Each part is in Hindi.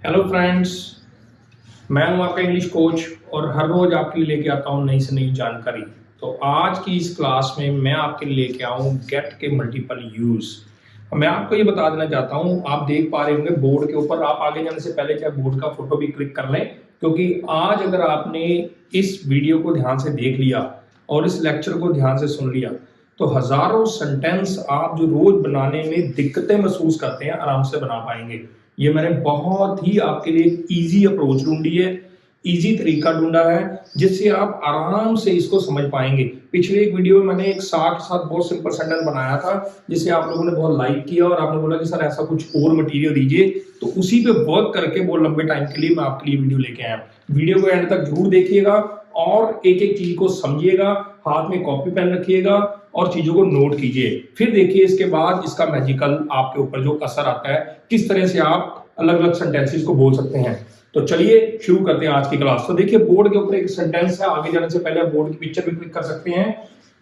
हेलो फ्रेंड्स, मैं हूं आपका इंग्लिश कोच और हर रोज आपके लिए लेके आता हूं नई से नई जानकारी। तो आज की इस क्लास में मैं आपके लिए लेके आऊं गेट के मल्टीपल यूज। मैं आपको ये बता देना चाहता हूं, आप देख पा रहे होंगे बोर्ड के ऊपर। आप आगे जाने से पहले चाहे बोर्ड का फोटो भी क्लिक कर लें, क्योंकि आज अगर आपने इस वीडियो को ध्यान से देख लिया और इस लेक्चर को ध्यान से सुन लिया तो हजारों सेंटेंस आप जो रोज बनाने में दिक्कतें महसूस करते हैं आराम से बना पाएंगे। ये मैंने बहुत ही आपके लिए एक ईजी अप्रोच ढूंढी है, ईजी तरीका ढूंढा है जिससे आप आराम से इसको समझ पाएंगे। पिछले एक वीडियो में मैंने एक साथ के साथ बहुत सिंपल सेंटेंस बनाया था जिसे आप लोगों ने बहुत लाइक किया और आपने बोला कि सर ऐसा कुछ और मटेरियल दीजिए, तो उसी पे वर्क करके बहुत लंबे टाइम के लिए मैं आपके लिए वीडियो लेके आया। वीडियो को एंड तक जरूर देखिएगा और एक एक चीज को समझिएगा, हाथ में कॉपी पेन रखिएगा और चीजों को नोट कीजिए। फिर देखिए इसके बाद इसका मैजिकल आपके ऊपर जो असर आता है, किस तरह से आप अलग अलग सेंटेंसेस को बोल सकते हैं। तो चलिए शुरू करते हैं आज की क्लास। तो देखिए बोर्ड के ऊपर एक सेंटेंस है, आगे जाने से पहले आप बोर्ड की पिक्चर भी क्लिक कर सकते हैं।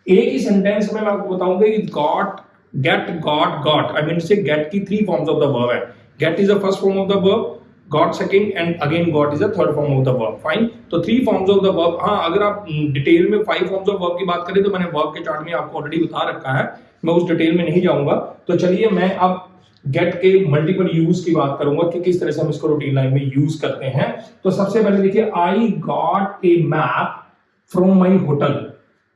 एक ही सेंटेंस में मैं आपको बताऊंगा कि got, get, got, got, I mean से गेट की 3 फॉर्म्स ऑफ द वर्ब है। Get is the first form of the verb, got second and again got is the third form of the verb. Fine, तो 3 फॉर्म्स ऑफ द वर्ब। हाँ, अगर आप डिटेल में 5 फॉर्म्स ऑफ वर्ब की बात करें तो मैंने वर्ब के चार्ट में आपको ऑलरेडी बता रखा है, मैं उस डिटेल में नहीं जाऊंगा। तो चलिए मैं अब गेट के मल्टीपल यूज की बात करूंगा कि किस तरह से हम इसको रूटीन लाइन में यूज करते हैं। तो सबसे पहले देखिए, आई got a map from my hotel.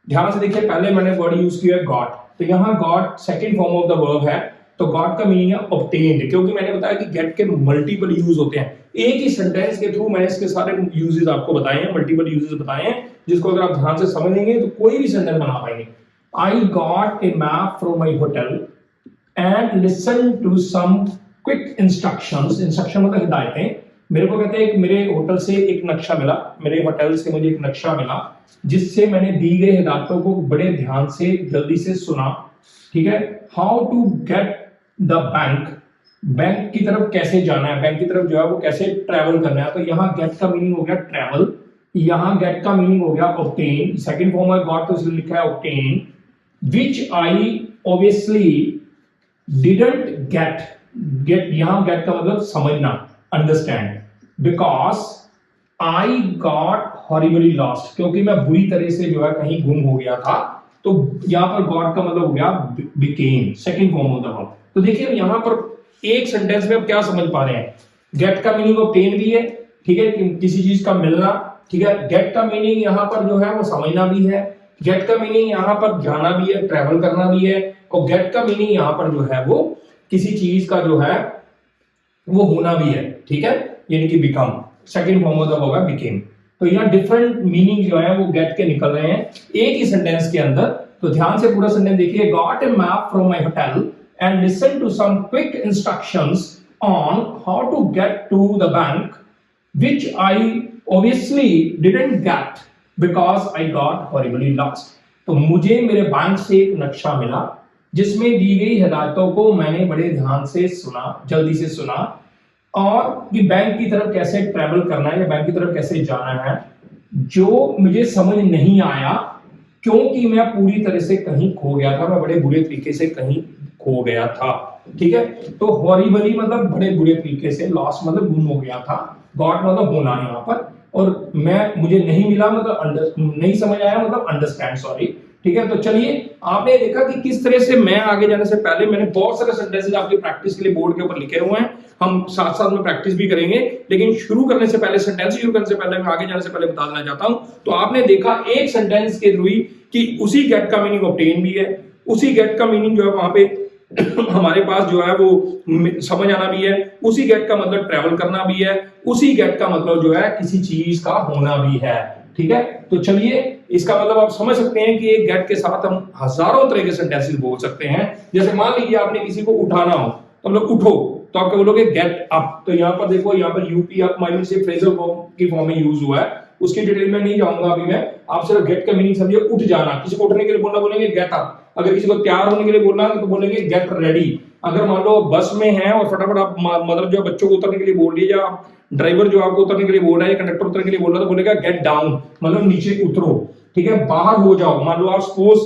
ध्यान से देखिए, पहले मैंने वर्ड यूज किया है गॉट, तो यहाँ got second form of the verb है, तो गॉट का मीनिंग है ऑब्टेन्ड। क्योंकि मैंने बताया कि गेट के मल्टीपल यूज होते हैं, एक ही सेंटेंस के थ्रू मैंने इसके सारे यूजेस आपको बताए हैं, मल्टीपल यूजेस बताए हैं, जिसको अगर आप ध्यान से समझ लेंगे तो कोई भी सेंटेंस बना पाएंगे। I got a map from my hotel and listen to some quick instructions. Instruction मतलब हिदायतें। मेरे को कहते हैं कि मेरे होटल से एक नक्शा मिला, मेरे होटल से मुझे एक नक्शा मिला जिससे मैंने दी गई हिदायतों को बड़े ध्यान से जल्दी से सुना। ठीक है, how to get the bank, bank की तरफ कैसे जाना है, बैंक की तरफ जो है वो कैसे ट्रैवल करना है। तो यहाँ गेट का मीनिंग हो गया ट्रैवल, यहाँ गेट का मीनिंग हो गया ऑब्टेन। सेकंड फॉर्म में गॉट तो इसलिए लिखा है obtain, which I obviously didn't get. Get, यहां गेट का मतलब समझना, understand, because I got horribly lost, क्योंकि मैं बुरी तरह से जो है कहीं गुम हो गया था। तो यहां पर गॉट का मतलब हो गया became, second form of the verb. तो देखिए यहां पर एक सेंटेंस में आप क्या समझ पा रहे हैं, गेट का मीनिंग ऑब्टेन भी है, ठीक है, किसी चीज का मिलना, ठीक है। गेट का मीनिंग यहां पर जो है वो समझना भी है, गेट का मीनिंग यहां पर जाना भी है, ट्रैवल करना भी है, और गेट का मीनिंग यहां पर जो है वो किसी चीज का जो है वो होना भी है, ठीक है, यानी कि become, second form of the verb है बिकेम। तो यहाँ डिफरेंट मीनिंग जो है वो गेट के निकल रहे हैं एक ही सेंटेंस के अंदर। तो ध्यान से पूरा सेंटेंस देखिए, got a map from my hotel and listen to some quick instructions on how to get to the bank, which I obviously didn't get because I got horribly lost। तो मुझे मेरे बैंक से एक नक्शा मिला जिसमें दी गई हिदायतों को मैंने बड़े ध्यान से सुना, जल्दी से सुना, और कि बैंक की तरफ कैसे ट्रैवल करना है या बैंक की तरफ कैसे जाना है, जो मुझे समझ नहीं आया क्योंकि मैं पूरी तरह से कहीं खो गया था, मैं बड़े बुरे तरीके से कहीं खो गया था। ठीक है, तो हॉरिबली मतलब बड़े बुरे तरीके से, लॉस मतलब गुम हो गया था, गॉट मतलब होना है यहाँ पर, और मैं मुझे नहीं मिला मतलब नहीं समझ आया मतलब अंडरस्टैंड, सॉरी। ठीक है, तो चलिए आपने देखा कि किस तरह से मैं आगे जाने से पहले मैंने बहुत सारे सेंटेंसेस आपकी प्रैक्टिस के लिए बोर्ड के ऊपर लिखे हुए हैं, हम साथ साथ में प्रैक्टिस भी करेंगे। लेकिन शुरू करने से पहले, सेंटेंस शुरू करने से पहले, मैं आगे जाने से पहले बता देना चाहता हूं, तो आपने देखा एक सेंटेंस के थ्रू कि उसी गेट का मीनिंग ऑब्टेन भी है, उसी गेट का मीनिंग जो है वहां पे हमारे पास जो है वो समझ आना भी है, उसी गेट का मतलब ट्रैवल करना भी है, उसी गेट का मतलब जो है किसी चीज का होना भी है। ठीक है, तो चलिए इसका मतलब आप समझ सकते हैं कि एक गेट के साथ हम हजारों तरह के सेंटेंसेस बोल सकते हैं। जैसे मान लीजिए आपने किसी को उठाना हो तो मतलब उठो, तो आप क्या बोलोगे, गेट अप। तो यहाँ पर देखो, यहाँ पर यूपी अप माइनस से फ्रेजल फॉर्म की फॉर्म में यूज हुआ है, उसकी डिटेल में नहीं जाऊंगा अभी मैं। आप सिर्फ गेट का मीनिंग समझिए, उठ जाना। किसी को उठने के लिए बोलना बोलेंगे गेट अप, अगर किसी को तैयार होने के लिए बोलना है तो बोलेंगे गेट रेडी। अगर मान लो बस में है और फटाफट आप मतलब जो बच्चों को उतरने के लिए बोल रही है, या आप ड्राइवर जो आपको उतरने के लिए बोल रहा है या कंडक्टर उतरने के लिए बोल रहा है, तो बोलेगा गेट डाउन, मतलब नीचे उतरो। ठीक है, बाहर हो जाओ। मान लो आप सपोज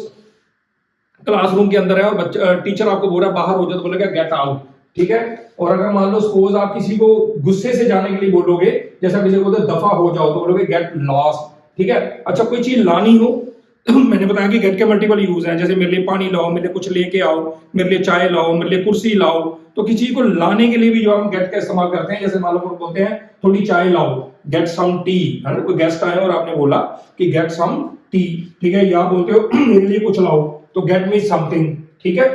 क्लासरूम के अंदर है और टीचर आपको बोल रहा है बाहर हो जाओ, तो बोलेगा गेट आउट। ठीक है, और अगर मान लो सपोज आप किसी को गुस्से से जाने के लिए बोलोगे, जैसा किसी को बोलते दफा हो जाओ, तो बोलोगे गेट लॉस्ट, ठीक है। अच्छा कोई चीज लानी हो मैंने बताया कि गेट के मल्टीपल यूज हैं, जैसे मेरे लिए पानी लाओ, मेरे लिए कुछ लेके आओ, मेरे लिए चाय लाओ, मेरे लिए कुर्सी लाओ। तो किसी को लाने के लिए भी जो हम गेट का इस्तेमाल करते हैं, जैसे मान लो बोलते हैं थोड़ी चाय लाओ, गेट सम टी, है ना। कोई गेस्ट आए और आपने बोला कि गेट सम टी, ठीक है। या बोलते हो मेरे लिए कुछ लाओ, तो गेट मी समथिंग, ठीक है।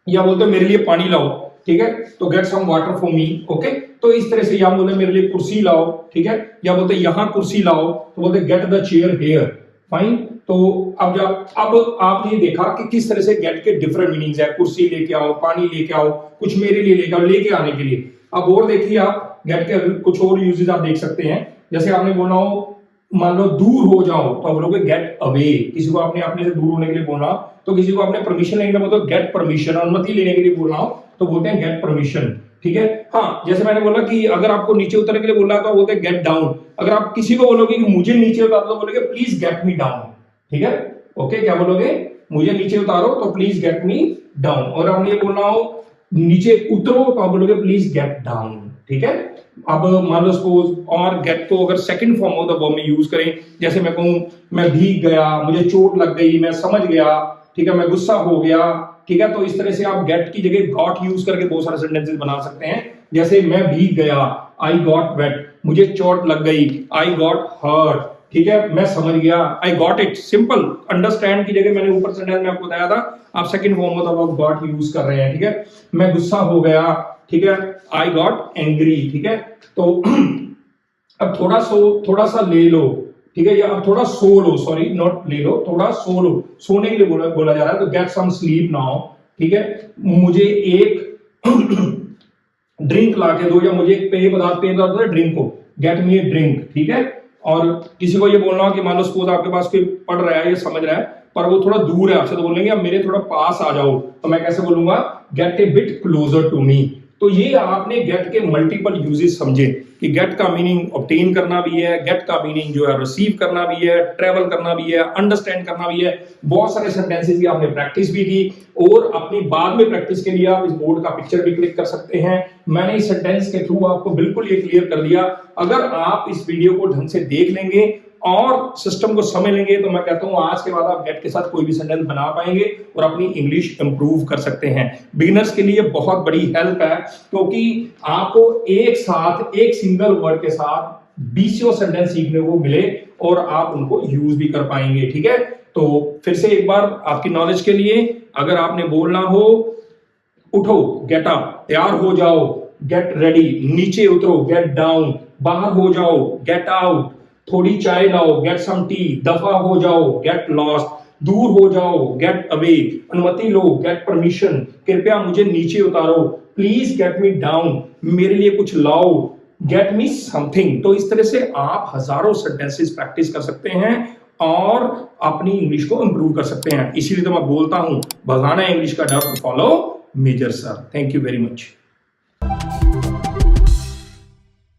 या बोलते हो मेरे लिए पानी लाओ, ठीक है, तो get some water for me, okay. तो इस तरह से या बोलते मेरे लिए कुर्सी लाओ, ठीक है। या बोलते यहाँ कुर्सी लाओ, तो बोलते get the chair here, fine. तो अब आपने देखा कि किस तरह से गेट के डिफरेंट मीनिंग्स है। कुर्सी लेके आओ, पानी लेके आओ, कुछ मेरे लिए लेके आओ, लेके आने के लिए। अब और देखिए आप गेट के कुछ और यूजेस आप देख सकते हैं। जैसे आपने बोला हो मान लो दूर हो जाओ, तो आप बोलोगे गेट अवे। किसी को आपने अपने से दूर होने के लिए बोला, तो किसी को आपने परमिशन लेने के लिए बोलते गेट परमिशन, अनुमति लेने के लिए बोलना हो तो बोलते हैं गेट परमिशन, ठीक है। हाँ, जैसे मैंने बोला कि अगर आपको नीचे उतरने के लिए बोला तो बोलते हैं गेट डाउन। अगर आप किसी को बोलोगे कि मुझे नीचे उतार दो, बोलोगे प्लीज गेट मी डाउन, ठीक है, ओके। क्या बोलोगे, मुझे नीचे उतारो तो प्लीज गेट मी डाउन। और आपने ये बोलना हो नीचे उतरो, तो आप बोलोगे प्लीज गेट डाउन, ठीक है। अब मान लो सपोज और गेट को अगर second form of the verb में यूज करें, जैसे मैं कहूं मैं भीग गया, मुझे चोट लग गई, मैं समझ गया, ठीक है, मैं गुस्सा हो गया, ठीक है। तो इस तरह से आप गेट की जगह गॉट यूज करके बहुत सारे सेंटेंसेस बना सकते हैं। जैसे मैं भीग गया, आई गॉट वेट, मुझे चोट लग गई, आई गॉट हर्ट, ठीक है, मैं समझ गया, I got it. Simple, understand की जगह मैंने ऊपर सेंटेंस में आपको बताया था, आप second form of the verb got use कर रहे हैं, ठीक है। मैं गुस्सा हो गया, ठीक है, आई गॉट एंग्री, ठीक है। तो अब थोड़ा सा ले लो, ठीक है, या अब थोड़ा सो लो, सॉरी नॉट ले लो, थोड़ा सो लो, सोने के लिए बोला जा रहा है, तो गेट सम स्लीप नाउ, ठीक है। मुझे एक ड्रिंक ला के दो, या मुझे एक पेय पदार्थ है ड्रिंक को, गेट मी ए ड्रिंक, ठीक है। और किसी को ये बोलना हो कि मान लो सपोज आपके पास कोई पढ़ रहा है या समझ रहा है पर वो थोड़ा दूर है आपसे, तो बोलेंगे अब मेरे थोड़ा पास आ जाओ, तो मैं कैसे बोलूंगा, get a bit closer to me. तो ये आपने गेट के मल्टीपल यूजेस समझे कि गेट का मीनिंग ऑब्टेन करना भी है, गेट का मीनिंग जो है रिसीव करना भी है, ट्रेवल करना भी है, अंडरस्टैंड करना भी है। बहुत सारे सेंटेंसेस की आपने प्रैक्टिस भी की, और अपनी बाद में प्रैक्टिस के लिए आप इस बोर्ड का पिक्चर भी क्लिक कर सकते हैं। मैंने इस सेंटेंस के थ्रू आपको बिल्कुल ये क्लियर कर दिया। अगर आप इस वीडियो को ढंग से देख लेंगे और सिस्टम को समझ लेंगे, तो मैं कहता हूं आज के बाद आप गेट के साथ कोई भी सेंटेंस बना पाएंगे और अपनी इंग्लिश इंप्रूव कर सकते हैं। बिगिनर्स के लिए बहुत बड़ी हेल्प है, क्योंकि आपको एक साथ एक सिंगल वर्ड के साथ 20 सेंटेंस सीखने को मिले और आप उनको यूज भी कर पाएंगे, ठीक है। तो फिर से एक बार आपकी नॉलेज के लिए, अगर आपने बोलना हो उठो, गेट अप, तैयार हो जाओ, गेट रेडी, नीचे उतरो, गेट डाउन, बाहर हो जाओ, गेट आउट, थोड़ी चाय लाओ, गेट सम टी, दफा हो जाओ, गेट लॉस्ट, दूर हो जाओ, गेट अवे, अनुमति लो, गेट परमिशन, कृपया मुझे नीचे उतारो, प्लीज गेट मी डाउन, मेरे लिए कुछ लाओ, गेट मी समथिंग। तो इस तरह से आप हजारों सेंटेंसेस प्रैक्टिस कर सकते हैं और अपनी इंग्लिश को इंप्रूव कर सकते हैं। इसीलिए तो मैं बोलता हूं भगाना इंग्लिश का डर, follow major sir. Thank you very much.